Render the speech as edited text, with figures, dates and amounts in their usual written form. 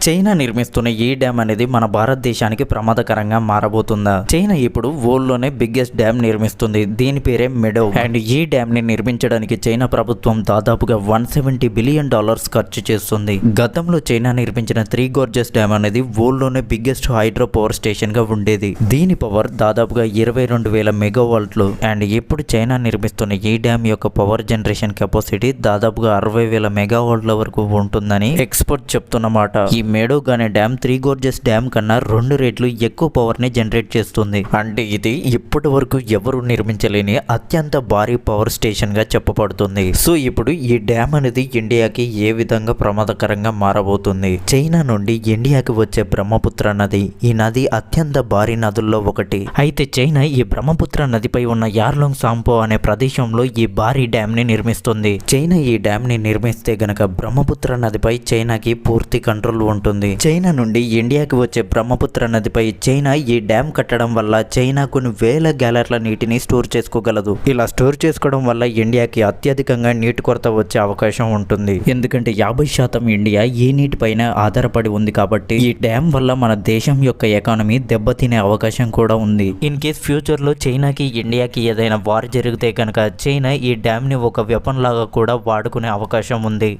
China నిర్మిస్తున్న ఈ dam అనేది మన భారతదేశానికి ప్రమాదకరంగా మారబోతుందా? చైనా ఇప్పుడు వరల్డ్ లోనే బిగ్గెస్ట్ డ్యామ్ నిర్మిస్తుంది. దీని పేరే మెడో. అండ్ ఈ డ్యామ్ ని నిర్మించడానికి చైనా ప్రభుత్వం దాదాపుగా $170 బిలియన్ ఖర్చు చేస్తుంది. గతంలో చైనా నిర్మించిన త్రీ గోర్జెస్ డ్యామ్ అనేది వరల్డ్ లోనే బిగ్గెస్ట్ హైడ్రో పవర్ స్టేషన్ గా ఉండేది. దీని పవర్ దాదాపుగా 22,000 మెగావాట్లు. అండ్ ఇప్పుడు చైనా నిర్మిస్తున్న ఈ డ్యామ్ యొక్క పవర్ జనరేషన్ కెపాసిటీ దాదాపుగా 60,000 మెగావాట్ల వరకు ఉంటుందని ఎక్స్పర్ట్ చెప్తున్నమాట. ఈ మేడోగ్ అనే డ్యామ్ త్రీ గోర్జెస్ డ్యామ్ కన్నా 2 రెట్లు ఎక్కువ పవర్ ని జనరేట్ చేస్తుంది. అంటే ఇది ఇప్పటి వరకు ఎవరు నిర్మించలేని అత్యంత భారీ పవర్ స్టేషన్ గా చెప్పబడుతుంది. సో ఇప్పుడు ఈ డ్యామ్ అనేది ఇండియాకి ఏ విధంగా ప్రమాదకరంగా మారబోతుంది? చైనా నుండి ఇండియాకి వచ్చే బ్రహ్మపుత్ర నది, ఈ నది అత్యంత భారీ నదుల్లో ఒకటి. అయితే చైనా ఈ బ్రహ్మపుత్ర నదిపై ఉన్న యార్లాంగ్ సాంపో అనే ప్రదేశంలో ఈ భారీ డ్యామ్ ని నిర్మిస్తుంది. చైనా ఈ డ్యామ్ ని నిర్మిస్తే గనక బ్రహ్మపుత్ర నదిపై చైనాకి పూర్తి కంట్రోల్ ఉంటుంది. చైనా నుండి ఇండియాకి వచ్చే బ్రహ్మపుత్ర నదిపై చైనా ఈ డ్యామ్ కట్టడం వల్ల చైనా కొన్ని వేల గ్యాలర్ల నీటిని స్టోర్ చేసుకోగలదు. ఇలా స్టోర్ చేసుకోవడం వల్ల ఇండియాకి అత్యధికంగా నీటి కొరత వచ్చే అవకాశం ఉంటుంది. ఎందుకంటే 50% ఇండియా ఈ నీటిపైన ఆధారపడి ఉంది. కాబట్టి ఈ డ్యామ్ వల్ల మన దేశం యొక్క ఎకానమీ దెబ్బతినే అవకాశం కూడా ఉంది. ఇన్ కేస్ ఫ్యూచర్ లో చైనాకి ఇండియాకి ఏదైనా వార్ జరిగితే కనుక చైనా ఈ డ్యామ్ ని ఒక వెపన్ లాగా కూడా వాడుకునే అవకాశం ఉంది.